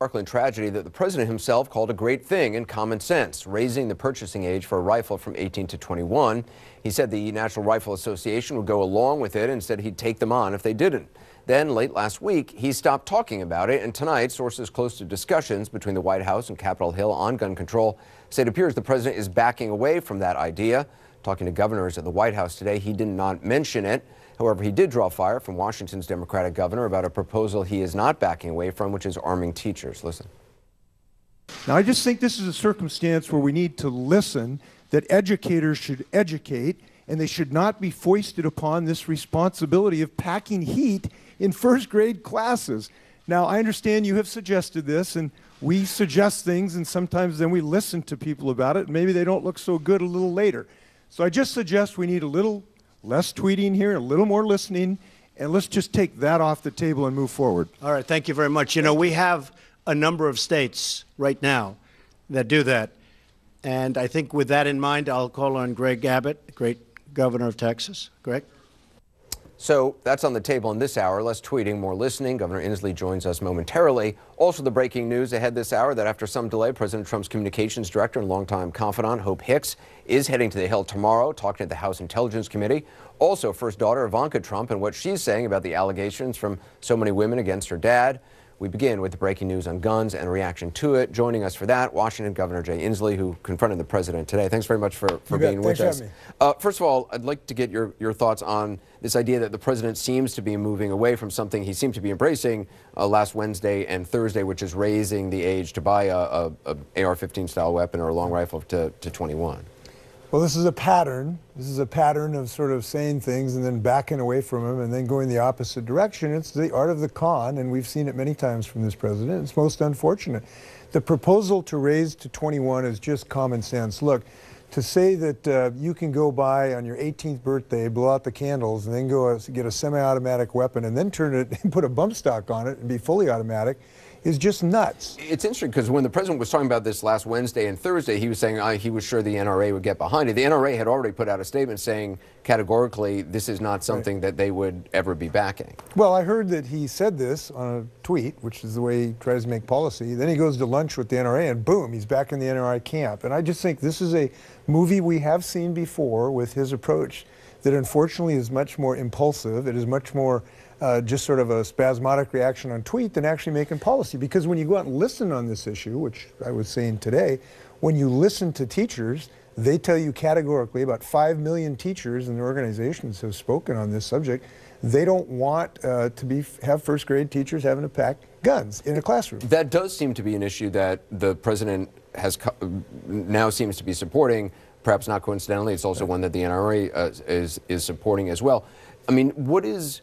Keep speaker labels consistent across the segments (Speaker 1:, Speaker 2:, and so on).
Speaker 1: Parkland tragedy that the president himself called a great thing in common sense, raising the purchasing age for a rifle from 18 to 21. He said the National Rifle Association would go along with it and said he'd take them on if they didn't. Then late last week, he stopped talking about it, and tonight, sources close to discussions between the White House and Capitol Hill on gun control say it appears the president is backing away from that idea. Talking to governors at the White House today, he did not mention it. However, he did draw fire from Washington's Democratic governor about a proposal he is not backing away from, which is arming teachers. Listen.
Speaker 2: Now, I just think this is a circumstance where we need to listen, that educators should educate, and they should not be foisted upon this responsibility of packing heat in first grade classes. Now, I understand you have suggested this, and we suggest things, and sometimes then we listen to people about it, and maybe they don't look so good a little later. So I just suggest we need a little less tweeting here, a little more listening, and let's just take that off the table and move forward.
Speaker 3: All right, thank you very much. You know, we have a number of states right now that do that. And I think with that in mind, I'll call on Greg Abbott, great governor of Texas. Greg?
Speaker 1: So that's on the table in this hour. Less tweeting, more listening. Governor Inslee joins us momentarily. Also, the breaking news ahead this hour that after some delay, President Trump's communications director and longtime confidant, Hope Hicks, is heading to the Hill tomorrow, talking to the House Intelligence Committee. Also, first daughter Ivanka Trump and what she's saying about the allegations from so many women against her dad. We begin with the breaking news on guns and reaction to it. Joining us for that, Washington Governor Jay Inslee, who confronted the president today. Thanks very much for being with us. First of all, I'd like to get your thoughts on this idea that the president seems to be moving away from something he seemed to be embracing last Wednesday and Thursday, which is raising the age to buy a AR-15 style weapon or a long rifle to 21.
Speaker 4: Well, this is a pattern. This is a pattern of sort of saying things and then backing away from them and then going the opposite direction. It's the art of the con, and we've seen it many times from this president. It's most unfortunate. The proposal to raise to 21 is just common sense. Look, to say that you can go buy on your 18th birthday, blow out the candles, and then go get a semi-automatic weapon and then turn it and put a bump stock on it and be fully automatic is just nuts.
Speaker 1: It's interesting because when the president was talking about this last Wednesday and Thursday, he was saying he was sure the NRA would get behind it. The NRA had already put out a statement saying categorically this is not something that they would ever be backing.
Speaker 4: Well, I heard that he said this on a tweet, which is the way he tries to make policy. Then he goes to lunch with the NRA and boom, he's back in the NRA camp. And I just think this is a movie we have seen before with his approach that unfortunately is much more impulsive. It is much more just sort of a spasmodic reaction on tweet than actually making policy. Because when you go out and listen on this issue, which I was saying today, when you listen to teachers, they tell you categorically, about 5 million teachers and their organizations have spoken on this subject, they don't want to have first grade teachers having to pack guns in a classroom.
Speaker 1: That does seem to be an issue that the president has now seems to be supporting. Perhaps not coincidentally, it's also one that the NRA is supporting as well. I mean, what is,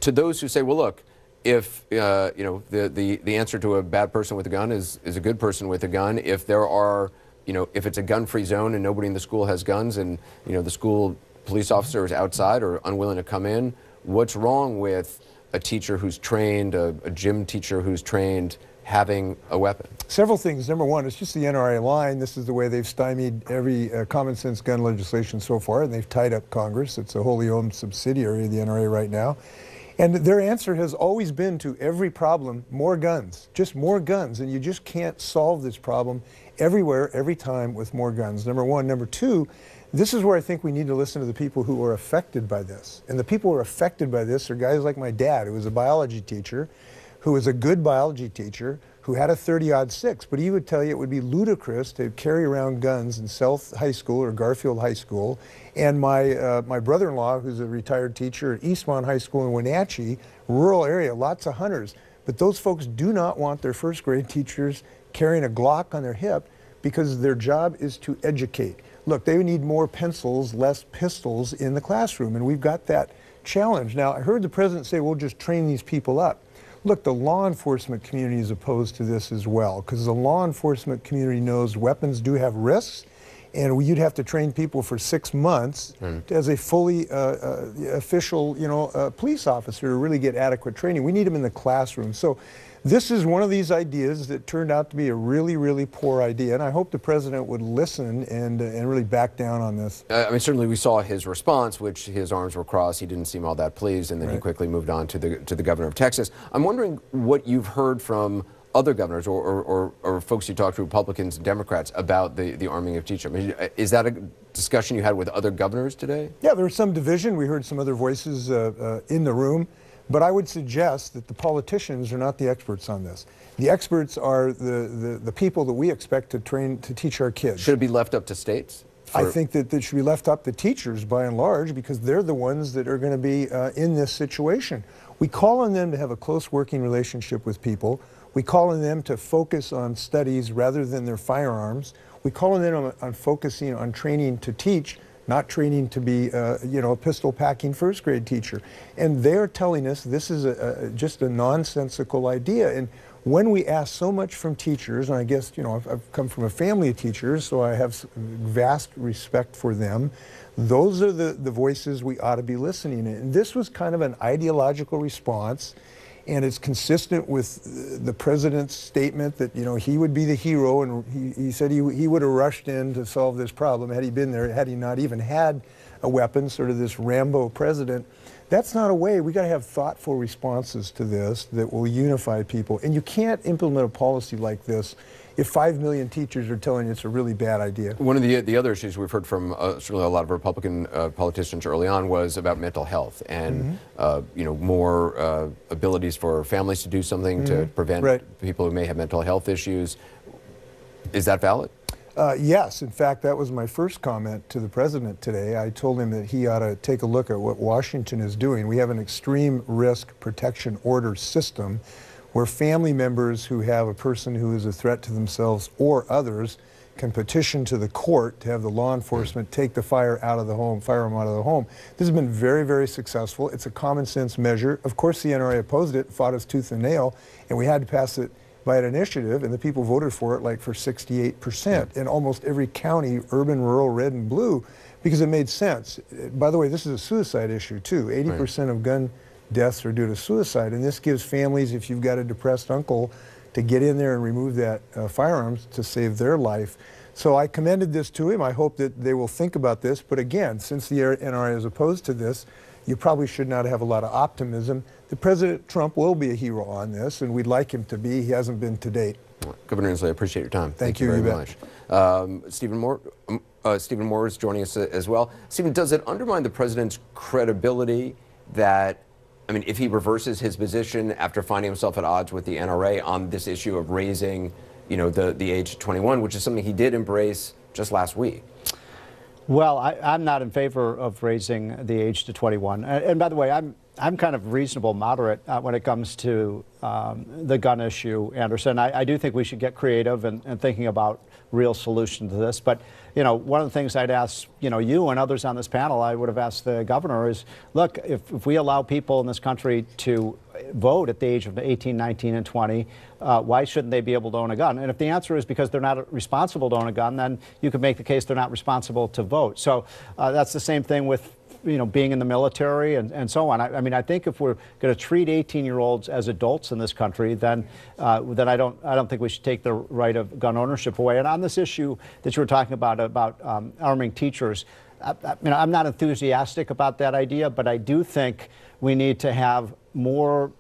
Speaker 1: to those who say, well, look, if you know the answer to a bad person with a gun is a good person with a gun, if there are, you know, if it's a gun-free zone and nobody in the school has guns and, you know, the school police officer is outside or unwilling to come in, what's wrong with a teacher who's trained, a gym teacher who's trained, having a weapon?
Speaker 4: Several things. Number one, it's just the NRA line. This is the way they've stymied every common sense gun legislation so far, and they've tied up Congress. It's a wholly owned subsidiary of the NRA right now. And their answer has always been to every problem, more guns, just more guns. And you just can't solve this problem everywhere, every time with more guns, number one. Number two, this is where I think we need to listen to the people who are affected by this. And the people who are affected by this are guys like my dad, who was a biology teacher, who was a good biology teacher, who had a 30-06, but he would tell you it would be ludicrous to carry around guns in South High School or Garfield High School. And my brother-in-law, who's a retired teacher at Eastmont High School in Wenatchee, rural area, lots of hunters. But those folks do not want their first grade teachers carrying a Glock on their hip because their job is to educate. Look, they need more pencils, less pistols in the classroom, and we've got that challenge. Now, I heard the president say, we'll just train these people up. Look, the law enforcement community is opposed to this as well, because the law enforcement community knows weapons do have risks, and you'd have to train people for 6 months as a fully official, police officer to really get adequate training. We need them in the classroom. So this is one of these ideas that turned out to be a really, really poor idea, and I hope the president would listen and really back down on this.
Speaker 1: I mean, certainly we saw his response, which his arms were crossed. He didn't seem all that pleased, and then he quickly moved on to the governor of Texas. I'm wondering what you've heard from other governors or folks you talk to, Republicans and Democrats, about the arming of teachers? I mean, is that a discussion you had with other governors today?
Speaker 4: Yeah, there was some division. We heard some other voices in the room. But I would suggest that the politicians are not the experts on this. The experts are the people that we expect to train to teach our kids.
Speaker 1: Should it be left up to states?
Speaker 4: I think that it should be left up to teachers by and large, because they're the ones that are going to be in this situation. We call on them to have a close working relationship with people. We call on them to focus on studies rather than their firearms. We call on them on focusing on training to teach, not training to be, a pistol-packing first-grade teacher. And they're telling us this is just a nonsensical idea. And when we ask so much from teachers, and I guess, I've come from a family of teachers, so I have vast respect for them, those are the voices we ought to be listening to. And this was kind of an ideological response, and it's consistent with the president's statement that, he would be the hero, and he said he would have rushed in to solve this problem had he been there, had he not even had a weapon, sort of this Rambo president. That's not a way. We got to have thoughtful responses to this that will unify people. And you can't implement a policy like this if 5 million teachers are telling you it's a really bad idea.
Speaker 1: One of the other issues we've heard from certainly a lot of Republican politicians early on was about mental health and more abilities for families to do something to prevent people who may have mental health issues. Is that valid?
Speaker 4: Yes. In fact, that was my first comment to the president today. I told him that he ought to take a look at what Washington is doing. We have an extreme risk protection order system where family members who have a person who is a threat to themselves or others can petition to the court to have the law enforcement take the firearm out of the home. This has been very, very successful. It's a common sense measure. Of course, the NRA opposed it, fought us tooth and nail, and we had to pass it by an initiative, and the people voted for it for 68% in almost every county, urban, rural, red and blue, because it made sense. By the way, this is a suicide issue too. 80% of gun deaths are due to suicide, and this gives families, if you've got a depressed uncle, to get in there and remove that firearms to save their life. So I commended this to him. I hope that they will think about this, but again, since the NRA is opposed to this, you probably should not have a lot of optimism. The President Trump will be a hero on this, and we'd like him to be. He hasn't been to date.
Speaker 1: Governor Inslee, I appreciate your time.
Speaker 4: Thank you
Speaker 1: very much. Stephen Moore is joining us as well. Stephen, does it undermine the president's credibility that, if he reverses his position after finding himself at odds with the NRA on this issue of raising, the age to 21, which is something he did embrace just last week?
Speaker 3: Well, I'm not in favor of raising the age to 21. And by the way, I'm kind of reasonable, moderate when it comes to the gun issue, Anderson. I do think we should get creative and thinking about real solutions to this. But, one of the things I'd ask, you and others on this panel, I would have asked the governor is, look, if we allow people in this country to vote at the age of 18, 19, and 20, why shouldn't they be able to own a gun? And if the answer is because they're not responsible to own a gun, then you could make the case they're not responsible to vote. So that's the same thing with being in the military and so on. I think if we're going to treat 18-year-olds as adults in this country, then I don't think we should take the right of gun ownership away. And on this issue that you were talking about arming teachers, I'm not enthusiastic about that idea, but I do think we need to have more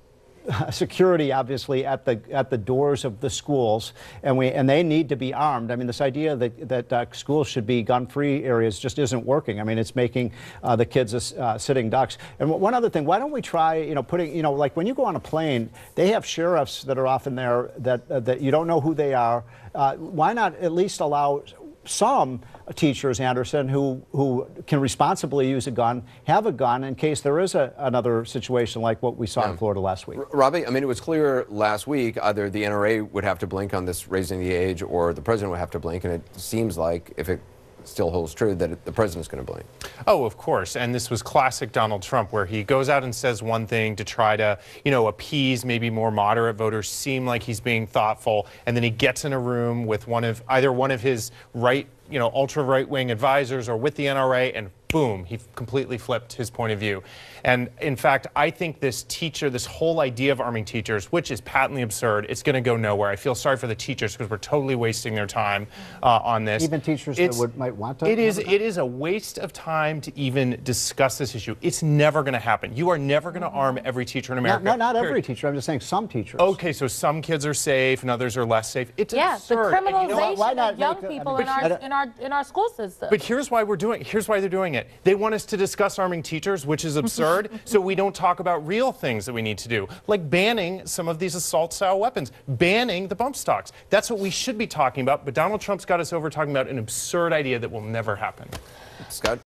Speaker 3: security, obviously, at the doors of the schools, and they need to be armed. This idea that schools should be gun-free areas just isn't working. It's making the kids sitting ducks. And one other thing, why don't we try, putting, like when you go on a plane, they have sheriffs that are often there that you don't know who they are. Why not at least allow some teachers, Anderson, who can responsibly use a gun, have a gun in case there is another situation like what we saw in Florida last week?
Speaker 1: Robbie, it was clear last week either the NRA would have to blink on this raising the age or the president would have to blink, and it seems like, if it still holds true, that the president's going to blink.
Speaker 5: Oh, of course. And this was classic Donald Trump, where he goes out and says one thing to try to, appease maybe more moderate voters, seem like he's being thoughtful, and then he gets in a room with either one of his right ultra right-wing advisors or with the NRA, and boom, he completely flipped his point of view. And in fact, I think this whole idea of arming teachers, which is patently absurd, it's going to go nowhere. I feel sorry for the teachers because we're totally wasting their time on this.
Speaker 3: Even teachers that might want to?
Speaker 5: It is a waste of time to even discuss this issue. It's never going to happen. You are never going to arm every teacher in America.
Speaker 3: Not every teacher. I'm just saying some teachers.
Speaker 5: Okay, so some kids are safe and others are less safe. It's absurd.
Speaker 6: The criminalization
Speaker 3: why not
Speaker 6: of young
Speaker 3: make
Speaker 6: people in our school system.
Speaker 5: But here's why they're doing it. They want us to discuss arming teachers, which is absurd, so we don't talk about real things that we need to do, like banning some of these assault-style weapons, banning the bump stocks. That's what we should be talking about, but Donald Trump's got us over talking about an absurd idea that will never happen.
Speaker 1: Scott?